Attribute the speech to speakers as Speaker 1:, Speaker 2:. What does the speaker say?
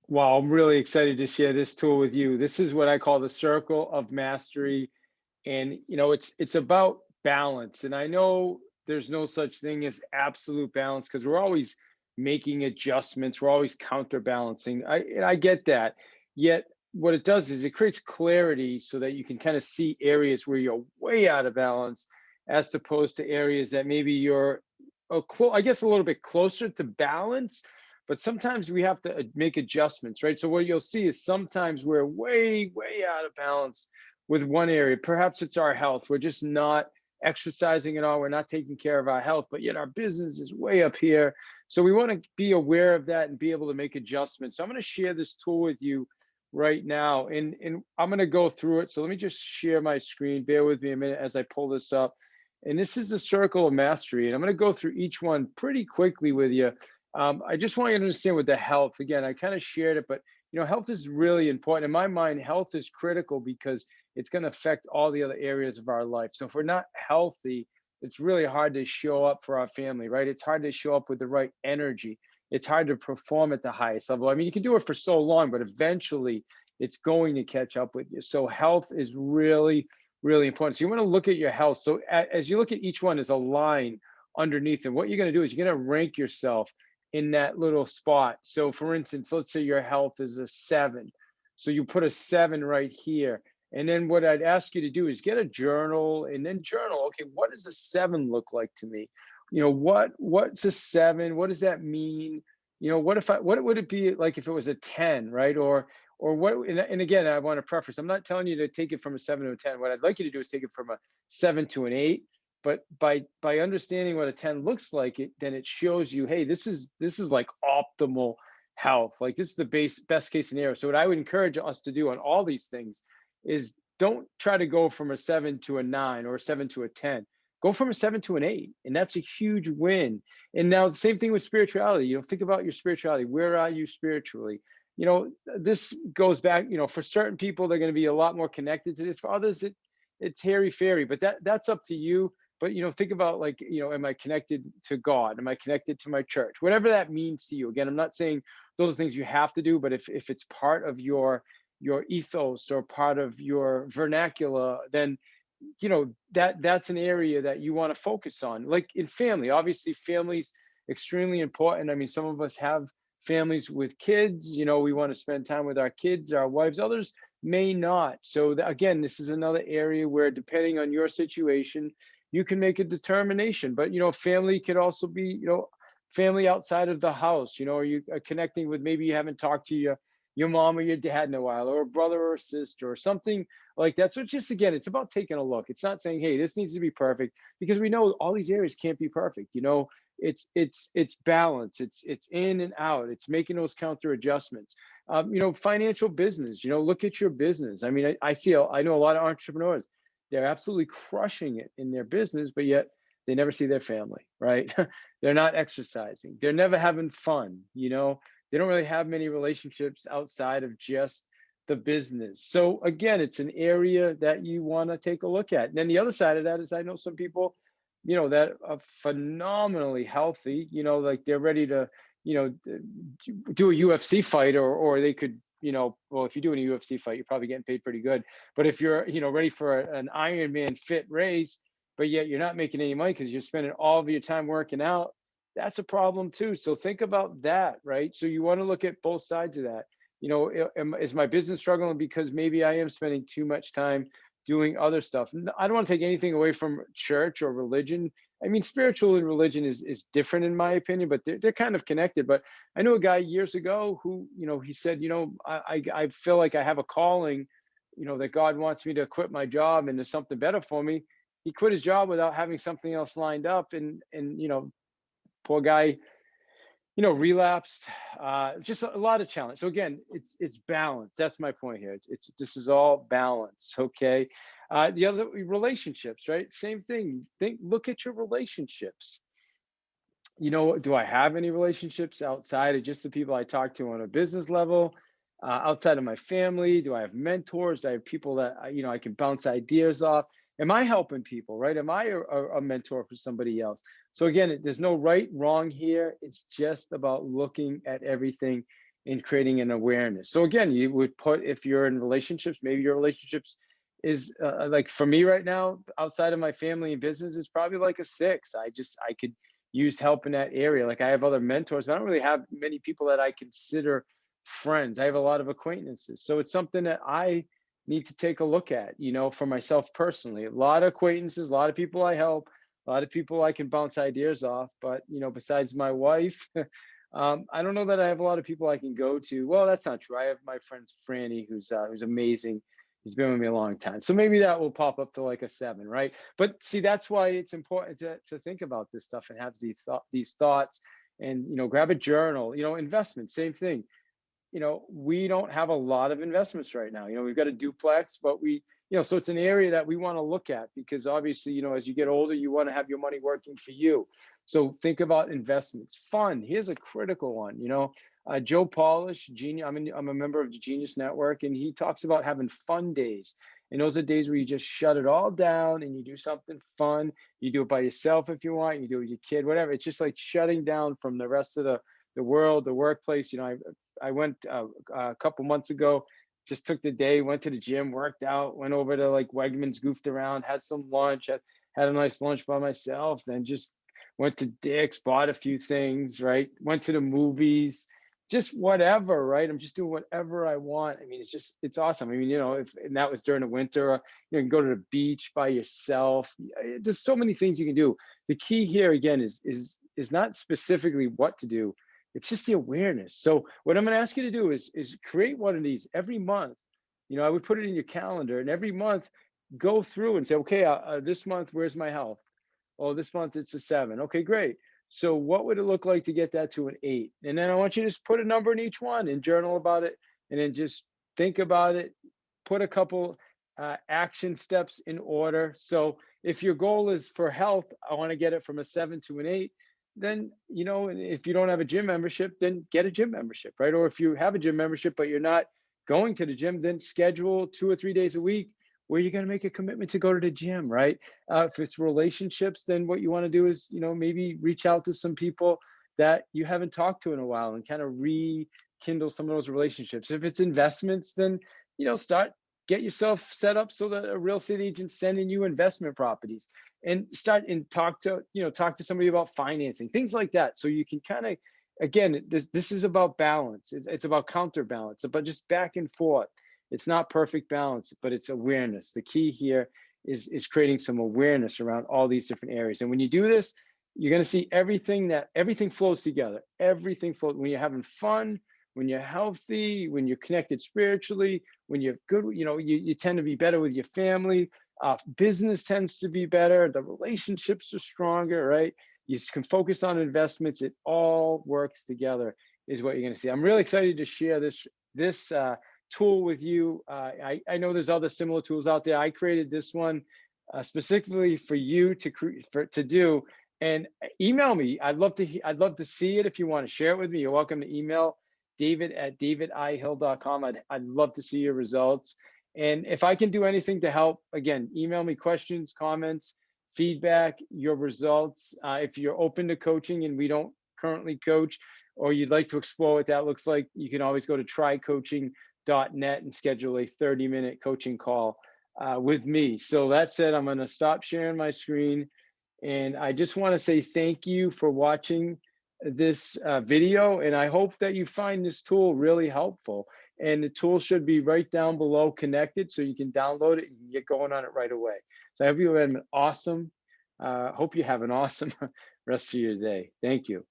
Speaker 1: Wow, I'm really excited to share this tool with you. This is what I call the circle of mastery. And it's about balance. And I know there's no such thing as absolute balance because we're always making adjustments, we're always counterbalancing. I get that. Yet what it does is it creates clarity so that you can kind of see areas where you're way out of balance as opposed to areas that maybe you're I guess a little bit closer to balance, but sometimes we have to make adjustments, right? So what you'll see is sometimes we're way out of balance with one area. Perhaps it's our health. We're just not exercising at all. We're not taking care of our health, but yet our business is way up here. So we want to be aware of that and be able to make adjustments. So I'm going to share this tool with you right now, and I'm going to go through it. So let me just share my screen. Bear with me a minute as I pull this up. And this is the circle of mastery. And I'm going to go through each one pretty quickly with you. I just want you to understand with the health. Again, I kind of shared it, but health is really important. In my mind, health is critical because it's going to affect all the other areas of our life. So if we're not healthy, it's really hard to show up for our family, right? It's hard to show up with the right energy. It's hard to perform at the highest level. I mean, you can do it for so long, but eventually it's going to catch up with you. So health is really important. So you want to look at your health. So as you look at each one, there's a line underneath, and what you're going to do is you're going to rank yourself in that little spot. So for instance, let's say your health is a 7. So you put a 7 right here. And then what I'd ask you to do is get a journal and then journal. Okay, what does a 7 look like to me? What's a 7? What does that mean? What would it be like if it was a 10, right? Or what, and again, I want to preface, I'm not telling you to take it from a 7 to a 10. What I'd like you to do is take it from a 7 to an 8. But by understanding what a 10 looks like, then it shows you, hey, this is like optimal health. Like this is the best case scenario. So what I would encourage us to do on all these things is don't try to go from a 7 to a 9 or a 7 to a 10. Go from a 7 to an 8, and that's a huge win. And now the same thing with spirituality. Think about your spirituality. Where are you spiritually? This goes back, for certain people, they're going to be a lot more connected to this. For others, it's hairy fairy, but that's up to you. But think about, like, am I connected to God? Am I connected to my church? Whatever that means to you. Again, I'm not saying those are things you have to do, but if it's part of your ethos or part of your vernacular, then that's an area that you want to focus on. Like in family, obviously family's extremely important. I mean, some of us have families with kids. We want to spend time with our kids, our wives. Others may not. So again, this is another area where, depending on your situation, you can make a determination. But family could also be family outside of the house. Are you connecting with, maybe you haven't talked to your mom or your dad in a while, or a brother or a sister or something like that. So just, again, it's about taking a look. It's not saying, hey, this needs to be perfect, because we know all these areas can't be perfect. It's balance. It's in and out. It's making those counter adjustments. Financial business. Look at your business. I mean, I know a lot of entrepreneurs. They're absolutely crushing it in their business, but yet they never see their family, right? They're not exercising. They're never having fun. They don't really have many relationships outside of just the business. So again, it's an area that you want to take a look at. And then the other side of that is, I know some people, that are phenomenally healthy, like they're ready to, do a UFC fight, or they could, well, if you're doing a UFC fight, you're probably getting paid pretty good. But if you're, ready for an Ironman fit race, but yet you're not making any money because you're spending all of your time working out, that's a problem too. So think about that, right? So you want to look at both sides of that. Is my business struggling because maybe I am spending too much time doing other stuff? I don't want to take anything away from church or religion. I mean, spiritual and religion is different in my opinion, but they're kind of connected. But I know a guy years ago who, he said, I feel like I have a calling, that God wants me to quit my job and there's something better for me. He quit his job without having something else lined up, and poor guy, relapsed. Just a lot of challenge. So again, it's balance. That's my point here. It's this is all balance. Okay. The other, relationships, right? Same thing. Look at your relationships. Do I have any relationships outside of just the people I talk to on a business level? Outside of my family, do I have mentors? Do I have people that I can bounce ideas off? Am I helping people, right? Am I a mentor for somebody else? So again, there's no right, wrong here. It's just about looking at everything and creating an awareness. So again, you would put, if you're in relationships, maybe your relationships is like for me right now, outside of my family and business, it's probably like a 6. I could use help in that area. Like I have other mentors, but I don't really have many people that I consider friends. I have a lot of acquaintances. So it's something that I need to take a look at, for myself personally. A lot of acquaintances, a lot of people I help, a lot of people I can bounce ideas off. But, besides my wife, I don't know that I have a lot of people I can go to. Well, that's not true. I have my friend Franny, who's amazing. He's been with me a long time. So maybe that will pop up to like a 7, right? But see, that's why it's important to think about this stuff and have these thoughts and, grab a journal, investment, same thing. We don't have a lot of investments right now. We've got a duplex, but so it's an area that we want to look at because obviously, as you get older, you want to have your money working for you. So think about investments. Fun. Here's a critical one. Joe Polish, Genius. I'm a member of the Genius Network, and he talks about having fun days. And those are days where you just shut it all down and you do something fun. You do it by yourself if you want. You do it with your kid, whatever. It's just like shutting down from the rest of the world, the workplace. I went a couple months ago, just took the day, went to the gym, worked out, went over to like Wegmans, goofed around, had some lunch, had a nice lunch by myself, then just went to Dick's, bought a few things, right? Went to the movies, just whatever, right? I'm just doing whatever I want. It's awesome. And that was during the winter, you can go to the beach by yourself. There's so many things you can do. The key here again is not specifically what to do. It's just the awareness. So what I'm going to ask you to do is create one of these every month. I would put it in your calendar, and every month go through and say, okay, this month, where's my health? Oh, this month it's a 7. Okay, great. So what would it look like to get that to an 8? And then I want you to just put a number in each one and journal about it, and then just think about it. Put a couple action steps in order. So if your goal is for health, I want to get it from a 7 to an 8. Then, and if you don't have a gym membership, then get a gym membership, right? Or if you have a gym membership but you're not going to the gym, then schedule 2 or 3 days a week where you're going to make a commitment to go to the gym, right? If it's relationships, then what you want to do is, maybe reach out to some people that you haven't talked to in a while and kind of rekindle some of those relationships. If it's investments, then, get yourself set up so that a real estate agent's sending you investment properties, and start and talk to somebody about financing, things like that. So you can kind of, again, this is about balance. It's about counterbalance, but just back and forth. It's not perfect balance, but it's awareness. The key here is creating some awareness around all these different areas. And when you do this, you're going to see everything flows together. Everything flows when you're having fun, when you're healthy, when you're connected spiritually, when you're good, you tend to be better with your family. Business tends to be better. The relationships are stronger, right? You can focus on investments. It all works together is what you're going to see. I'm really excited to share this tool with you. I know there's other similar tools out there. I created this one specifically for you to do. And email me. I'd love to see it. If you want to share it with me, you're welcome to email david@davidihill.com. I'd love to see your results. And if I can do anything to help, again, email me questions, comments, feedback, your results. If you're open to coaching and we don't currently coach, or you'd like to explore what that looks like, you can always go to trycoaching.net and schedule a 30-minute coaching call with me. So that said, I'm going to stop sharing my screen. And I just want to say thank you for watching this video. And I hope that you find this tool really helpful. And the tool should be right down below connected, so you can download it and get going on it right away. So I hope you have an awesome, hope you have an awesome rest of your day. Thank you.